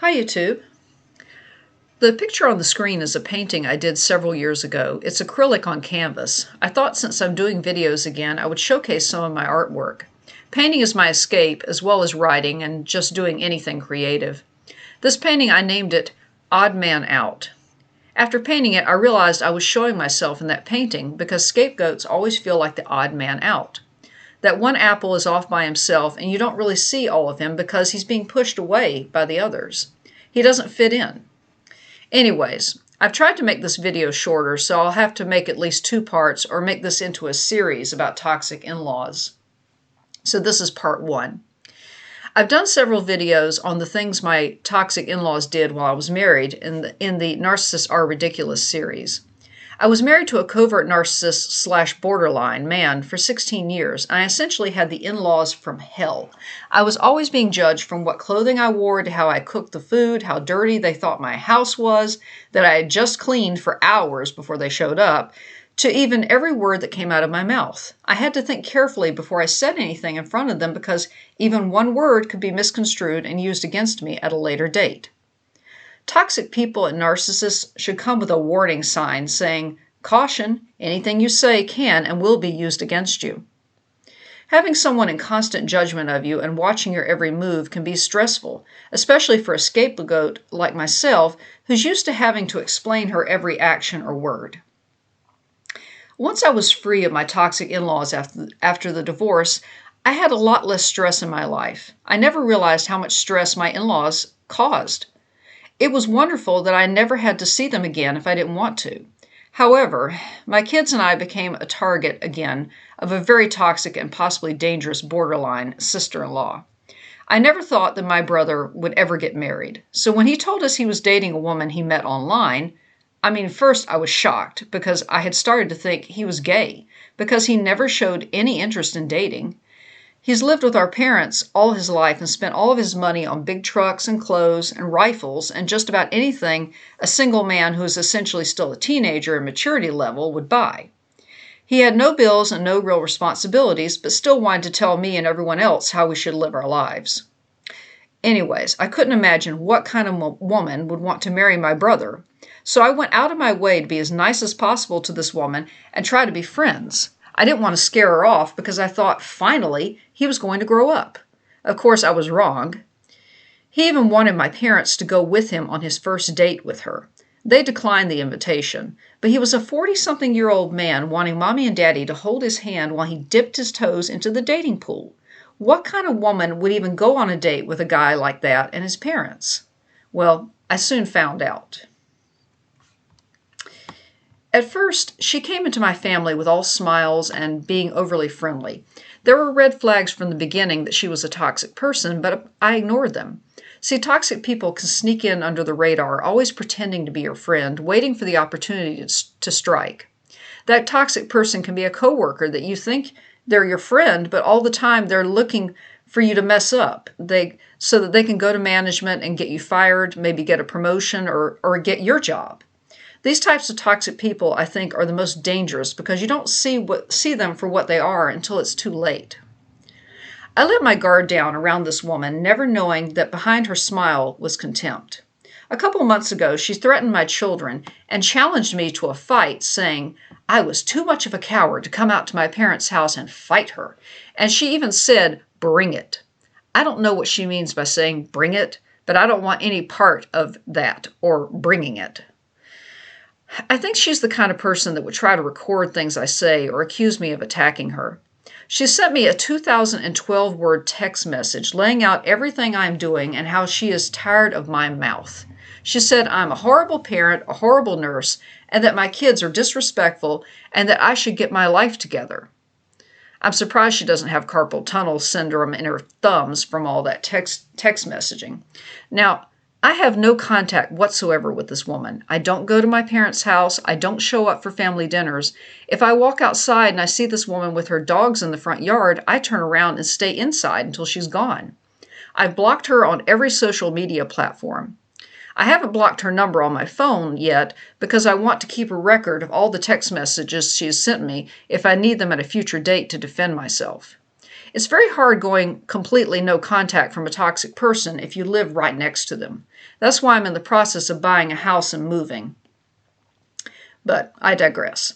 Hi YouTube. The picture on the screen is a painting I did several years ago. It's acrylic on canvas. I thought since I'm doing videos again, I would showcase some of my artwork. Painting is my escape, as well as writing and just doing anything creative. This painting, I named it Odd Man Out. After painting it, I realized I was showing myself in that painting because scapegoats always feel like the odd man out. That one apple is off by himself and you don't really see all of him because he's being pushed away by the others. He doesn't fit in. Anyways, I've tried to make this video shorter, so I'll have to make at least 2 parts or make this into a series about toxic in-laws. So this is part 1. I've done several videos on the things my toxic in-laws did while I was married in the Narcissists Are Ridiculous series. I was married to a covert narcissist / borderline man for 16 years, and I essentially had the in-laws from hell. I was always being judged from what clothing I wore to how I cooked the food, how dirty they thought my house was, that I had just cleaned for hours before they showed up, to even every word that came out of my mouth. I had to think carefully before I said anything in front of them because even one word could be misconstrued and used against me at a later date. Toxic people and narcissists should come with a warning sign saying, "Caution, anything you say can and will be used against you." Having someone in constant judgment of you and watching your every move can be stressful, especially for a scapegoat like myself who's used to having to explain her every action or word. Once I was free of my toxic in-laws after the divorce, I had a lot less stress in my life. I never realized how much stress my in-laws caused. It was wonderful that I never had to see them again if I didn't want to. However, my kids and I became a target again of a very toxic and possibly dangerous borderline sister-in-law. I never thought that my brother would ever get married. So when he told us he was dating a woman he met online, first I was shocked because I had started to think he was gay because he never showed any interest in dating. He's lived with our parents all his life and spent all of his money on big trucks and clothes and rifles and just about anything a single man who is essentially still a teenager in maturity level would buy. He had no bills and no real responsibilities, but still wanted to tell me and everyone else how we should live our lives. Anyways, I couldn't imagine what kind of woman would want to marry my brother, so I went out of my way to be as nice as possible to this woman and try to be friends. I didn't want to scare her off because I thought, finally, he was going to grow up. Of course, I was wrong. He even wanted my parents to go with him on his first date with her. They declined the invitation, but he was a 40-something-year-old man wanting Mommy and Daddy to hold his hand while he dipped his toes into the dating pool. What kind of woman would even go on a date with a guy like that and his parents? Well, I soon found out. At first, she came into my family with all smiles and being overly friendly. There were red flags from the beginning that she was a toxic person, but I ignored them. See, toxic people can sneak in under the radar, always pretending to be your friend, waiting for the opportunity to strike. That toxic person can be a coworker that you think they're your friend, but all the time they're looking for you to mess up so that they can go to management and get you fired, maybe get a promotion or get your job. These types of toxic people, I think, are the most dangerous because you don't see them for what they are until it's too late. I let my guard down around this woman, never knowing that behind her smile was contempt. A couple months ago, she threatened my children and challenged me to a fight, saying I was too much of a coward to come out to my parents' house and fight her. And she even said, "Bring it." I don't know what she means by saying "bring it," but I don't want any part of that or bringing it. I think she's the kind of person that would try to record things I say or accuse me of attacking her. She sent me a 2012-word text message laying out everything I'm doing and how she is tired of my mouth. She said I'm a horrible parent, a horrible nurse, and that my kids are disrespectful and that I should get my life together. I'm surprised she doesn't have carpal tunnel syndrome in her thumbs from all that text messaging. Now, I have no contact whatsoever with this woman. I don't go to my parents' house. I don't show up for family dinners. If I walk outside and I see this woman with her dogs in the front yard, I turn around and stay inside until she's gone. I've blocked her on every social media platform. I haven't blocked her number on my phone yet because I want to keep a record of all the text messages she has sent me if I need them at a future date to defend myself. It's very hard going completely no contact from a toxic person if you live right next to them. That's why I'm in the process of buying a house and moving. But I digress.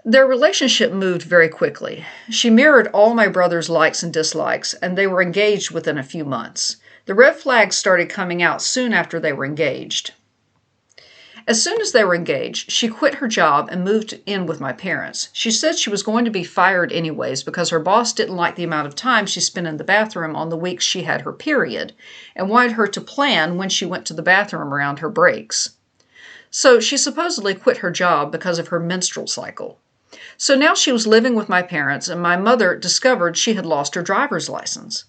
Their relationship moved very quickly. She mirrored all my brother's likes and dislikes, and they were engaged within a few months. The red flags started coming out soon after they were engaged. As soon as they were engaged, she quit her job and moved in with my parents. She said she was going to be fired anyways because her boss didn't like the amount of time she spent in the bathroom on the weeks she had her period and wanted her to plan when she went to the bathroom around her breaks. So she supposedly quit her job because of her menstrual cycle. So now she was living with my parents, and my mother discovered she had lost her driver's license.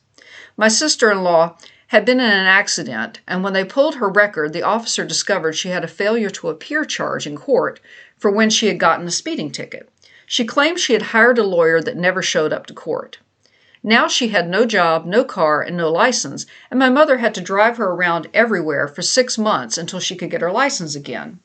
My sister-in-law had been in an accident, and when they pulled her record, the officer discovered she had a failure to appear charge in court for when she had gotten a speeding ticket. She claimed she had hired a lawyer that never showed up to court. Now she had no job, no car, and no license, and my mother had to drive her around everywhere for 6 months until she could get her license again.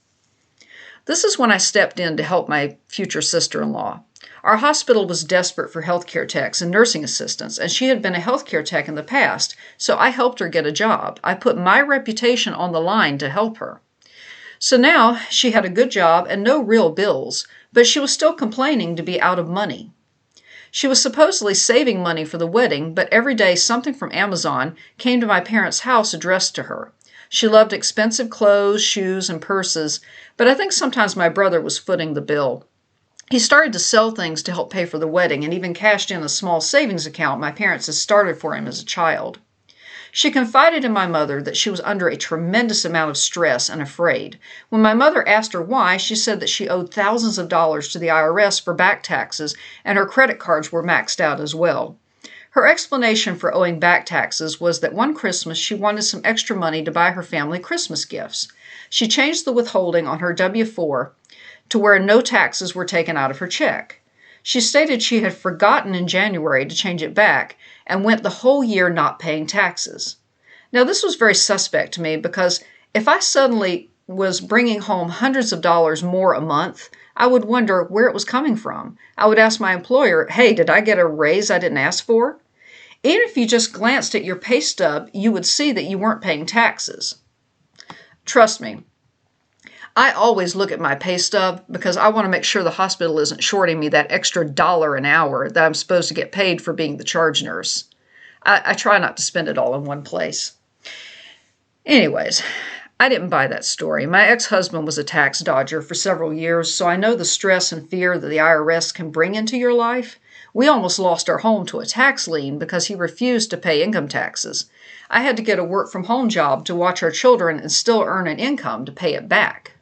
This is when I stepped in to help my future sister-in-law. Our hospital was desperate for healthcare techs and nursing assistants, and she had been a healthcare tech in the past, so I helped her get a job. I put my reputation on the line to help her. So now she had a good job and no real bills, but she was still complaining to be out of money. She was supposedly saving money for the wedding, but every day something from Amazon came to my parents' house addressed to her. She loved expensive clothes, shoes, and purses, but I think sometimes my brother was footing the bill. He started to sell things to help pay for the wedding and even cashed in a small savings account my parents had started for him as a child. She confided in my mother that she was under a tremendous amount of stress and afraid. When my mother asked her why, she said that she owed thousands of dollars to the IRS for back taxes and her credit cards were maxed out as well. Her explanation for owing back taxes was that one Christmas she wanted some extra money to buy her family Christmas gifts. She changed the withholding on her W-4 to where no taxes were taken out of her check. She stated she had forgotten in January to change it back and went the whole year not paying taxes. Now this was very suspect to me because if I suddenly was bringing home hundreds of dollars more a month, I would wonder where it was coming from. I would ask my employer, hey, did I get a raise I didn't ask for? Even if you just glanced at your pay stub, you would see that you weren't paying taxes. Trust me, I always look at my pay stub because I want to make sure the hospital isn't shorting me that extra $1 an hour that I'm supposed to get paid for being the charge nurse. I try not to spend it all in one place. Anyways, I didn't buy that story. My ex-husband was a tax dodger for several years, so I know the stress and fear that the IRS can bring into your life. We almost lost our home to a tax lien because he refused to pay income taxes. I had to get a work-from-home job to watch our children and still earn an income to pay it back.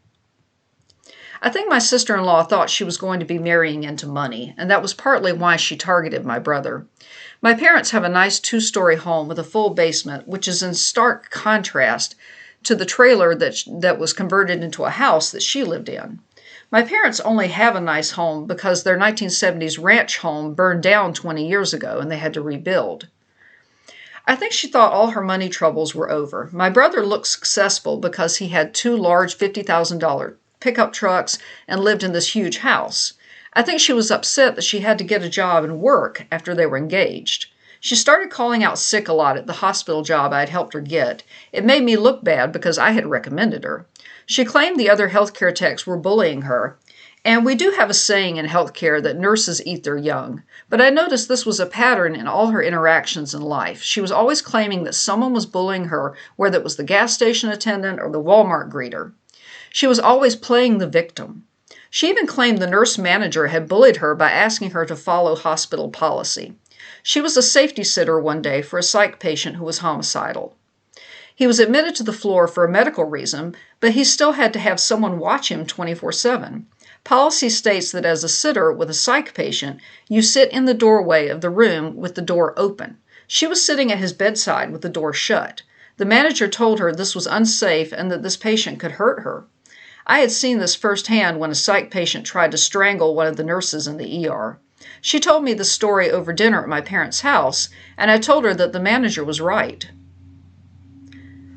I think my sister-in-law thought she was going to be marrying into money, and that was partly why she targeted my brother. My parents have a nice 2-story home with a full basement, which is in stark contrast to the trailer that was converted into a house that she lived in. My parents only have a nice home because their 1970s ranch home burned down 20 years ago and they had to rebuild. I think she thought all her money troubles were over. My brother looked successful because he had 2 large $50,000 pickup trucks and lived in this huge house. I think she was upset that she had to get a job and work after they were engaged. She started calling out sick a lot at the hospital job I had helped her get. It made me look bad because I had recommended her. She claimed the other healthcare techs were bullying her, and we do have a saying in healthcare that nurses eat their young, but I noticed this was a pattern in all her interactions in life. She was always claiming that someone was bullying her, whether it was the gas station attendant or the Walmart greeter. She was always playing the victim. She even claimed the nurse manager had bullied her by asking her to follow hospital policy. She was a safety sitter one day for a psych patient who was homicidal. He was admitted to the floor for a medical reason, but he still had to have someone watch him 24/7. Policy states that as a sitter with a psych patient, you sit in the doorway of the room with the door open. She was sitting at his bedside with the door shut. The manager told her this was unsafe and that this patient could hurt her. I had seen this firsthand when a psych patient tried to strangle one of the nurses in the ER. She told me the story over dinner at my parents' house, and I told her that the manager was right.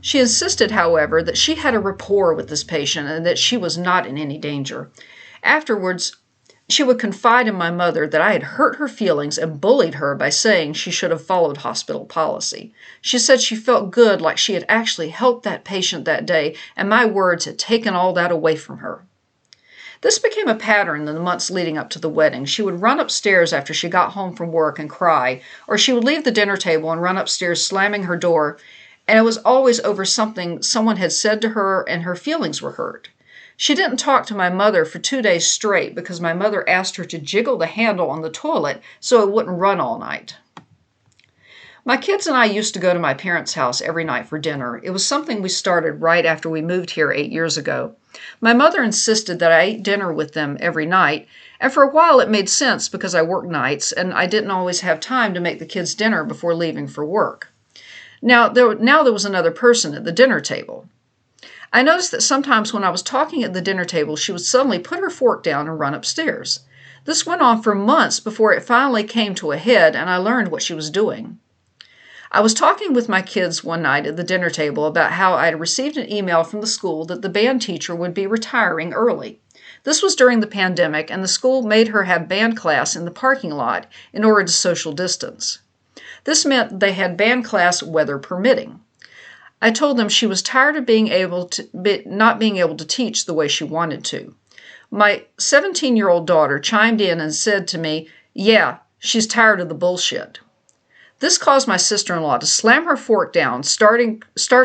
She insisted, however, that she had a rapport with this patient and that she was not in any danger. Afterwards, She would confide in my mother that I had hurt her feelings and bullied her by saying she should have followed hospital policy. She said she felt good, like she had actually helped that patient that day, and my words had taken all that away from her. This became a pattern in the months leading up to the wedding. She would run upstairs after she got home from work and cry, or she would leave the dinner table and run upstairs slamming her door, and it was always over something someone had said to her, and her feelings were hurt. She didn't talk to my mother for 2 days straight because my mother asked her to jiggle the handle on the toilet so it wouldn't run all night. My kids and I used to go to my parents' house every night for dinner. It was something we started right after we moved here 8 years ago. My mother insisted that I ate dinner with them every night, and for a while it made sense because I worked nights and I didn't always have time to make the kids dinner before leaving for work. Now there was another person at the dinner table. I noticed that sometimes when I was talking at the dinner table, she would suddenly put her fork down and run upstairs. This went on for months before it finally came to a head and I learned what she was doing. I was talking with my kids one night at the dinner table about how I had received an email from the school that the band teacher would be retiring early. This was during the pandemic, and the school made her have band class in the parking lot in order to social distance. This meant they had band class weather permitting. I told them she was tired of not being able to teach the way she wanted to. My 17-year-old daughter chimed in and said to me, "Yeah, she's tired of the bullshit." This caused my sister-in-law to slam her fork down, start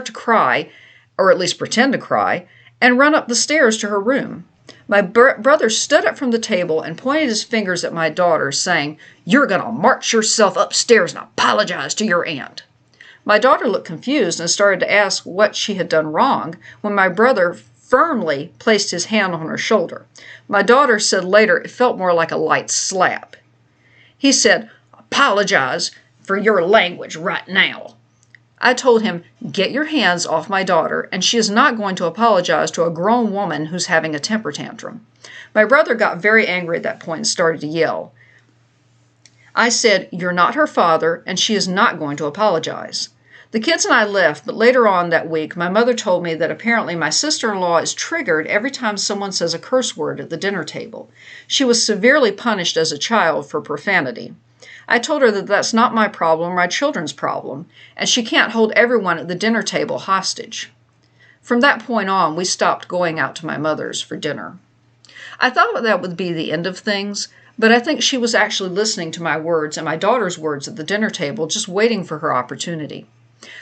to cry, or at least pretend to cry, and run up the stairs to her room. My brother stood up from the table and pointed his fingers at my daughter, saying, "You're going to march yourself upstairs and apologize to your aunt." My daughter looked confused and started to ask what she had done wrong when my brother firmly placed his hand on her shoulder. My daughter said later it felt more like a light slap. He said, "Apologize for your language right now." I told him, "Get your hands off my daughter, and she is not going to apologize to a grown woman who's having a temper tantrum." My brother got very angry at that point and started to yell. I said, "You're not her father, and she is not going to apologize." The kids and I left, but later on that week, my mother told me that apparently my sister-in-law is triggered every time someone says a curse word at the dinner table. She was severely punished as a child for profanity. I told her that that's not my problem or my children's problem, and she can't hold everyone at the dinner table hostage. From that point on, we stopped going out to my mother's for dinner. I thought that would be the end of things, but I think she was actually listening to my words and my daughter's words at the dinner table, just waiting for her opportunity.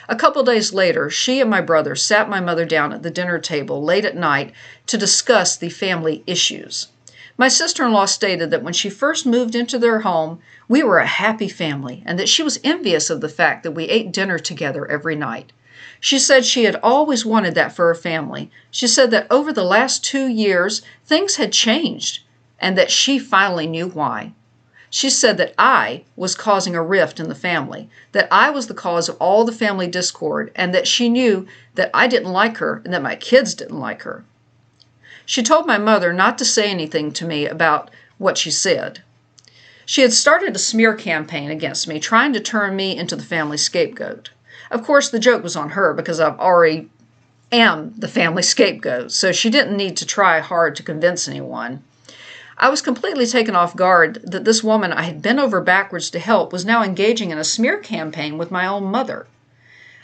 A couple days later, she and my brother sat my mother down at the dinner table late at night to discuss the family issues. My sister-in-law stated that when she first moved into their home, we were a happy family and that she was envious of the fact that we ate dinner together every night. She said she had always wanted that for her family. She said that over the last 2 years, things had changed and that she finally knew why. She said that I was causing a rift in the family, that I was the cause of all the family discord, and that she knew that I didn't like her and that my kids didn't like her. She told my mother not to say anything to me about what she said. She had started a smear campaign against me, trying to turn me into the family scapegoat. Of course, the joke was on her because I already am the family scapegoat, so she didn't need to try hard to convince anyone. I was completely taken off guard that this woman I had bent over backwards to help was now engaging in a smear campaign with my own mother.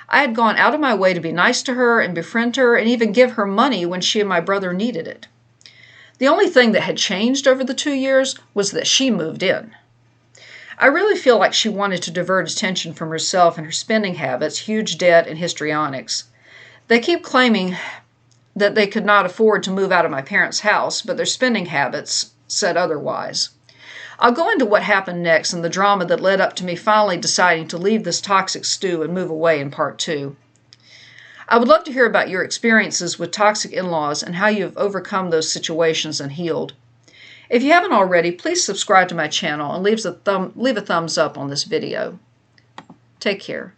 I had gone out of my way to be nice to her and befriend her and even give her money when she and my brother needed it. The only thing that had changed over the 2 years was that she moved in. I really feel like she wanted to divert attention from herself and her spending habits, huge debt, and histrionics. They keep claiming that they could not afford to move out of my parents' house, but their spending habits said otherwise. I'll go into what happened next and the drama that led up to me finally deciding to leave this toxic stew and move away in part 2. I would love to hear about your experiences with toxic in-laws and how you have overcome those situations and healed. If you haven't already, please subscribe to my channel and leave a thumbs up on this video. Take care.